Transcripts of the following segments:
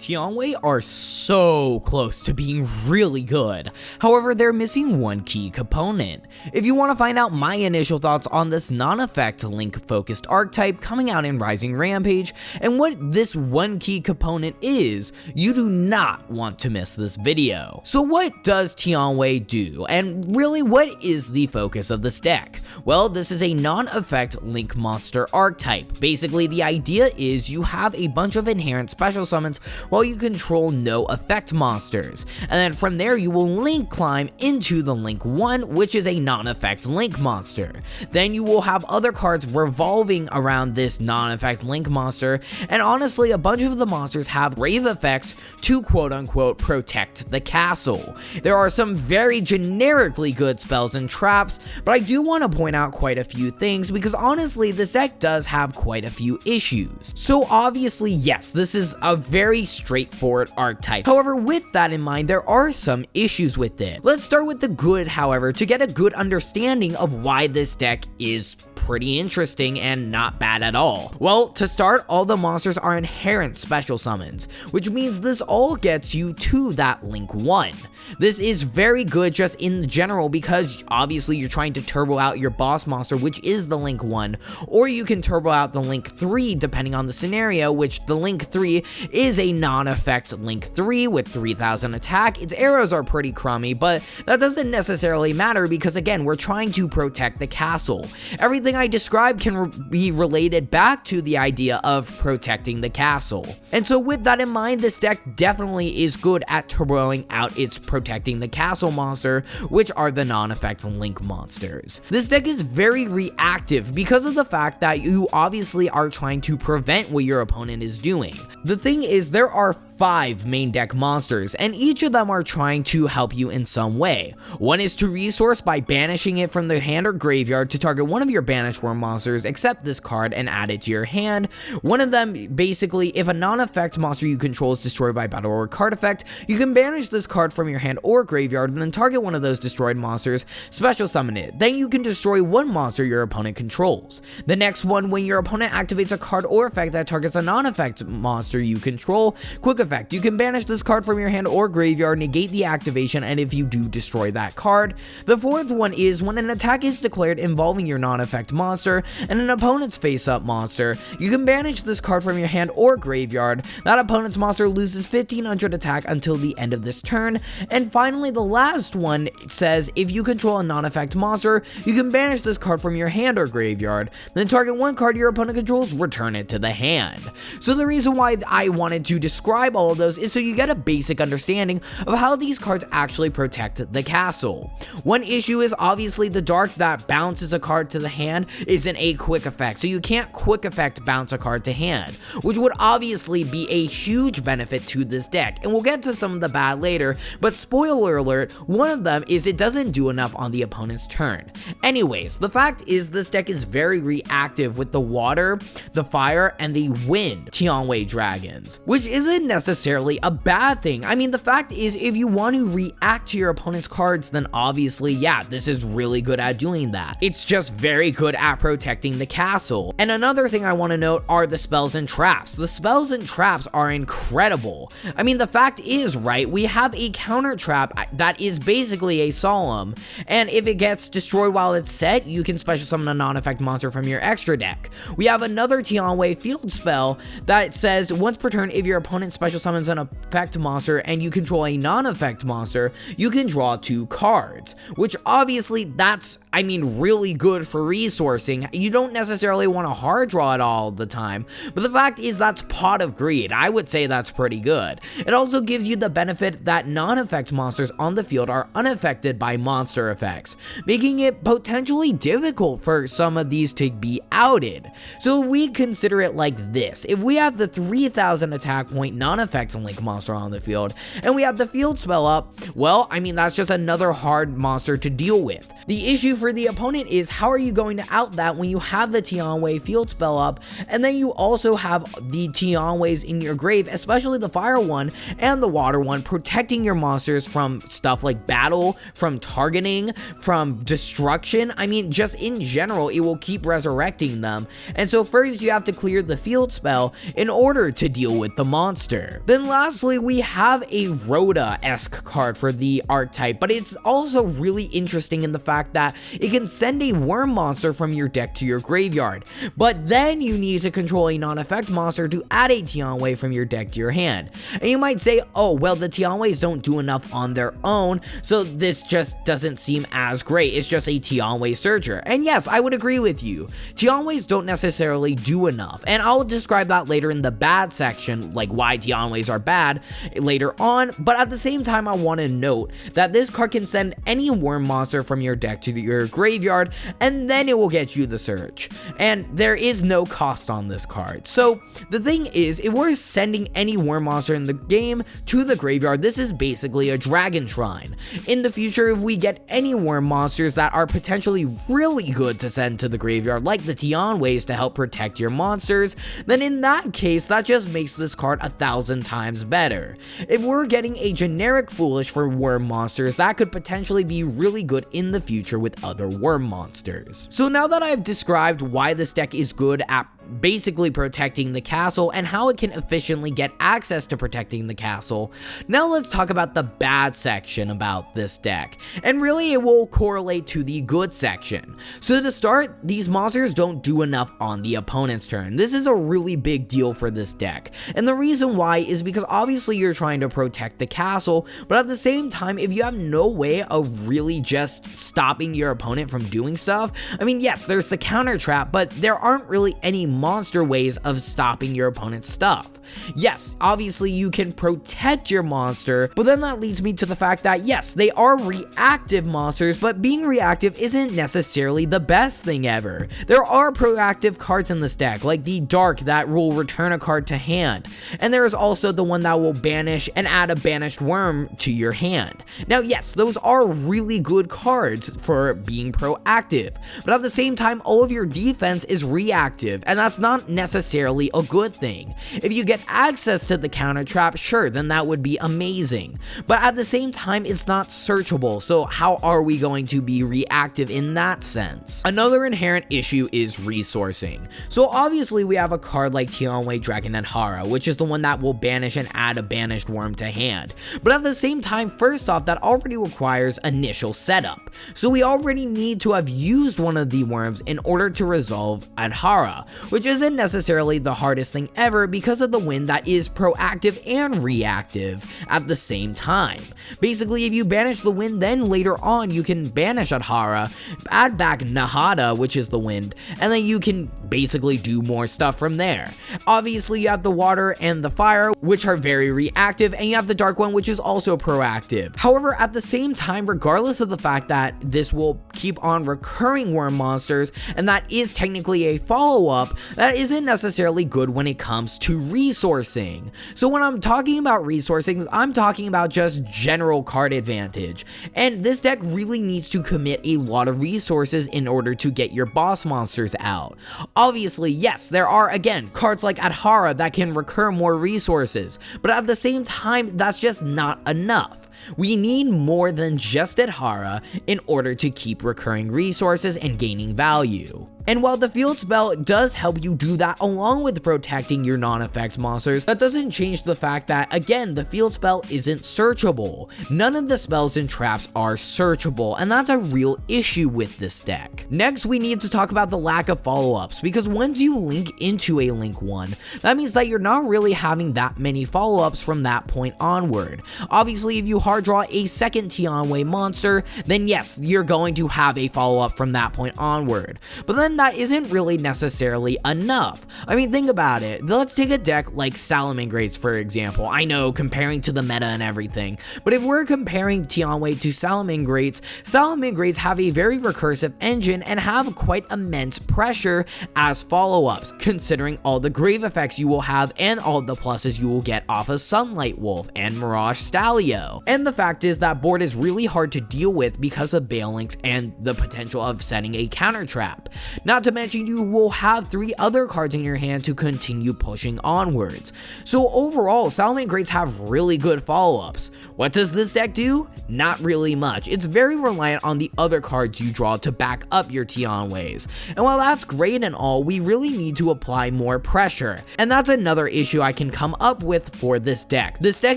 Tianwei are so close to being really good, however they're missing one key component. If you want to find out my initial thoughts on this non-effect link focused archetype coming out in Rising Rampage and what this one key component is, you do not want to miss this video. So what does Tianwei do, and really what is the focus of this deck? Well, this is a non-effect link monster archetype. Basically the idea is you have a bunch of inherent special summons while you control no effect monsters, and then from there you will link climb into the link 1, which is a non-effect link monster. Then you will have other cards revolving around this non-effect link monster, and honestly a bunch of the monsters have grave effects to quote-unquote protect the castle. There are some very generically good spells and traps, but I do want to point out quite a few things because honestly this deck does have quite a few issues. So obviously yes, this is a very straightforward archetype. However, with that in mind, there are some issues with it. Let's start with the good, however, to get a good understanding of why this deck is pretty interesting and not bad at all. Well, to start, all the monsters are inherent special summons, which means this all gets you to that link 1. This is very good just in general because obviously you're trying to turbo out your boss monster, which is the link 1, or you can turbo out the link 3 depending on the scenario, which the link 3 is a non-effect link 3 with 3000 attack. Its arrows are pretty crummy, but that doesn't necessarily matter because again, we're trying to protect the castle. Everything I described can be related back to the idea of protecting the castle. And so with that in mind, this deck definitely is good at turboing out its protecting the castle monster, which are the non-effect link monsters. This deck is very reactive because of the fact that you obviously are trying to prevent what your opponent is doing. The thing is, there are 5 main deck monsters, and each of them are trying to help you in some way. One is to resource by banishing it from the hand or graveyard to target one of your banished worm monsters, except this card, and add it to your hand. One of them, basically, if a non-effect monster you control is destroyed by battle or card effect, you can banish this card from your hand or graveyard, and then target one of those destroyed monsters, special summon it. Then you can destroy one monster your opponent controls. The next one, when your opponent activates a card or effect that targets a non-effect monster you control, quick effect. You can banish this card from your hand or graveyard, negate the activation, and if you do, destroy that card. The fourth one is when an attack is declared involving your non-effect monster and an opponent's face-up monster, you can banish this card from your hand or graveyard. That opponent's monster loses 1500 attack until the end of this turn. And finally, the last one says if you control a non-effect monster, you can banish this card from your hand or graveyard, then target one card your opponent controls, return it to the hand. So the reason why I wanted to describe all of those is so you get a basic understanding of how these cards actually protect the castle. One issue is obviously the dark that bounces a card to the hand isn't a quick effect, so you can't quick effect bounce a card to hand, which would obviously be a huge benefit to this deck, and we'll get to some of the bad later, but spoiler alert, one of them is it doesn't do enough on the opponent's turn. Anyways, the fact is this deck is very reactive with the water, the fire, and the wind Tianwei dragons, which isn't necessarily a bad thing. I mean, the fact is if you want to react to your opponent's cards, then obviously yeah, this is really good at doing that. It's just very good at protecting the castle. And another thing I want to note are the spells and traps. The spells and traps are incredible. I mean, the fact is, right, we have a counter trap that is basically a solemn, and if it gets destroyed while it's set, you can special summon a non-effect monster from your extra deck. We have another Tianwei field spell that says once per turn, if your opponent special summons an effect monster and you control a non-effect monster, you can draw 2 cards, which obviously that's, I mean, really good for resourcing. You don't necessarily want to hard draw it all the time, but the fact is that's Pot of Greed. I would say that's pretty good. It also gives you the benefit that non-effect monsters on the field are unaffected by monster effects, making it potentially difficult for some of these to be outed. So if we consider it like this, if we have the 3000 attack point non-effect link monster on the field, and we have the field spell up, well, I mean, that's just another hard monster to deal with. The issue for the opponent is how are you going to out that when you have the Tianwei field spell up, and then you also have the Tianweis in your grave, especially the fire one and the water one, protecting your monsters from stuff like battle, from targeting, from destruction. I mean, just in general, it will keep resurrecting them. And so first you have to clear the field spell in order to deal with the monster. monster. Then lastly, we have a Rhoda-esque card for the archetype, but it's also really interesting in the fact that it can send a worm monster from your deck to your graveyard, but then you need to control a non-effect monster to add a Tianwei from your deck to your hand. And you might say, oh, well, the Tianweis don't do enough on their own, so this just doesn't seem as great. It's just a Tianwei searcher. And yes, I would agree with you. Tianweis don't necessarily do enough, and I'll describe that later in the bad section, like why Tianweis are bad later on, but at the same time, I want to note that this card can send any worm monster from your deck to your graveyard, and then it will get you the search. And there is no cost on this card. So the thing is, if we're sending any worm monster in the game to the graveyard, this is basically a dragon shrine. In the future, if we get any worm monsters that are potentially really good to send to the graveyard, like the Tianweis to help protect your monsters, then in that case, that just makes this card 1,000 times better. If we're getting a generic foolish for worm monsters, that could potentially be really good in the future with other worm monsters. So now that I've described why this deck is good at basically protecting the castle and how it can efficiently get access to protecting the castle, now let's talk about the bad section about this deck, and really it will correlate to the good section. So to start, these monsters don't do enough on the opponent's turn. This is a really big deal for this deck, and the reason why is because obviously you're trying to protect the castle, but at the same time, if you have no way of really just stopping your opponent from doing stuff, I mean, yes, there's the counter trap, but there aren't really any monster ways of stopping your opponent's stuff. Yes, obviously you can protect your monster, but then that leads me to the fact that yes, they are reactive monsters, but being reactive isn't necessarily the best thing ever. There are proactive cards in this deck, like the Dark that will return a card to hand, and there is also the one that will banish and add a banished worm to your hand. Now yes, those are really good cards for being proactive, but at the same time, all of your defense is reactive, and that's not necessarily a good thing. If you get access to the counter trap, sure, then that would be amazing, but at the same time, it's not searchable, so how are we going to be reactive in that sense? Another inherent issue is resourcing. So obviously we have a card like Tianwei Dragon and Hara, which is the one that will banish and add a banished worm to hand, but at the same time, first off, that already requires initial setup, so we already need to have used one of the worms in order to resolve Adhara, which isn't necessarily the hardest thing ever because of the wind that is proactive and reactive at the same time. Basically, if you banish the wind, then later on you can banish Adhara, add back Nahada, which is the wind, and then you can basically do more stuff from there. Obviously, you have the water and the fire, which are very reactive, and you have the dark one, which is also proactive. However, at the same time, regardless of the fact that this will keep on recurring worm monsters, and that is technically a follow-up, that isn't necessarily good when it comes to resourcing. So when I'm talking about resourcing, I'm talking about just general card advantage, and this deck really needs to commit a lot of resources in order to get your boss monsters out. Obviously, yes, there are, again, cards like Adhara that can recur more resources, but at the same time, that's just not enough. We need more than just Adhara in order to keep recurring resources and gaining value. And while the field spell does help you do that along with protecting your non-effect monsters, that doesn't change the fact that, again, the field spell isn't searchable. None of the spells and traps are searchable, and that's a real issue with this deck. Next, we need to talk about the lack of follow-ups, because once you link into a link 1, that means that you're not really having that many follow-ups from that point onward. Obviously, if you hard draw a second Tianwei monster, then yes, you're going to have a follow-up from that point onward. But then that isn't really necessarily enough. I mean, think about it. Let's take a deck like Salamangreats, for example. I know, comparing to the meta and everything, but if we're comparing Tianwei to Salamangreats, Salamangreats have a very recursive engine and have quite immense pressure as follow-ups, considering all the grave effects you will have and all the pluses you will get off of Sunlight Wolf and Mirage Stalio. And And the fact is that board is really hard to deal with because of Balinks and the potential of setting a counter trap. Not to mention you will have 3 other cards in your hand to continue pushing onwards. So overall, Salamence Greats have really good follow-ups. What does this deck do? Not really much. It's very reliant on the other cards you draw to back up your Tianweis. And while that's great and all, we really need to apply more pressure. And that's another issue I can come up with for this deck. This deck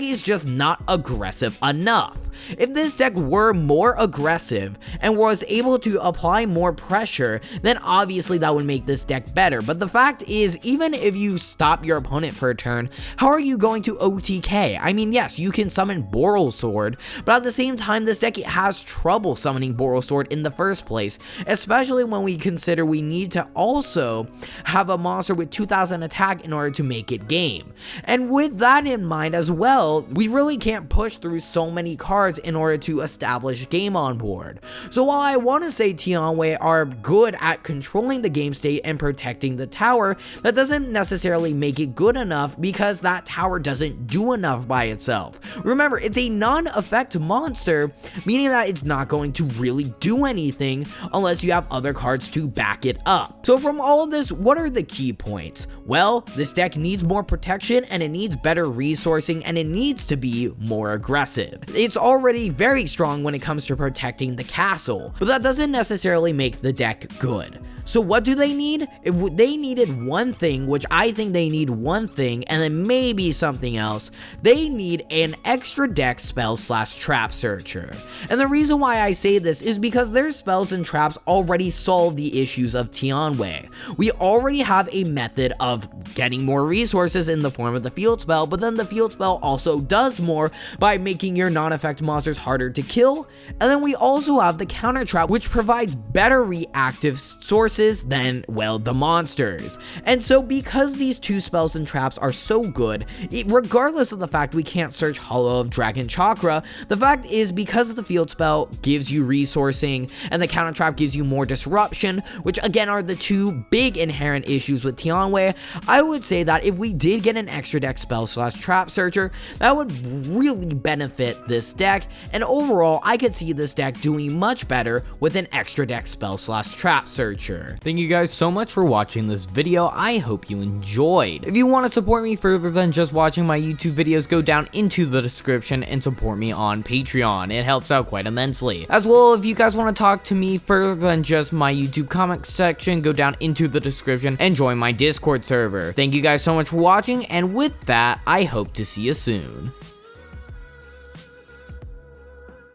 is just not aggressive enough. If this deck were more aggressive and was able to apply more pressure, then obviously that would make this deck better. But the fact is, even if you stop your opponent for a turn, how are you going to OTK? I mean, yes, you can summon Borrelsword, but at the same time, this deck has trouble summoning Borrelsword in the first place, especially when we consider we need to also have a monster with 2000 attack in order to make it game. And with that in mind as well, we really can't push through so many cards in order to establish game on board. So while I want to say Tianwei are good at controlling the game state and protecting the tower, that doesn't necessarily make it good enough because that tower doesn't do enough by itself. Remember, it's a non-effect monster, meaning that it's not going to really do anything unless you have other cards to back it up. So from all of this, what are the key points? Well, this deck needs more protection and it needs better resourcing and it needs to be more aggressive. It's already very strong when it comes to protecting the castle, but that doesn't necessarily make the deck good. So what do they need? If they needed one thing, which I think they need one thing, and then maybe something else, they need an extra deck spell/trap searcher. And the reason why I say this is because their spells and traps already solve the issues of Tianwei. We already have a method of getting more resources in the form of the field spell, but then the field spell also does more by making your non-effect monsters harder to kill. And then we also have the counter trap, which provides better reactive sources than, well, the monsters. And so because these 2 spells and traps are so good, regardless of the fact we can't search Hollow of Dragon Chakra, the fact is because the field spell gives you resourcing and the counter trap gives you more disruption, which again are the 2 big inherent issues with Tianwei, I would say that if we did get an extra deck spell/trap searcher, that would really benefit this deck, and overall I could see this deck doing much better with an extra deck spell/trap searcher. Thank you guys so much for watching this video. I hope you enjoyed. If you want to support me further than just watching my YouTube videos, go down into the description and support me on Patreon. It helps out quite immensely. As well, if you guys want to talk to me further than just my YouTube comment section, go down into the description and join my Discord server. Thank you guys so much for watching, and with that, I hope to see you soon.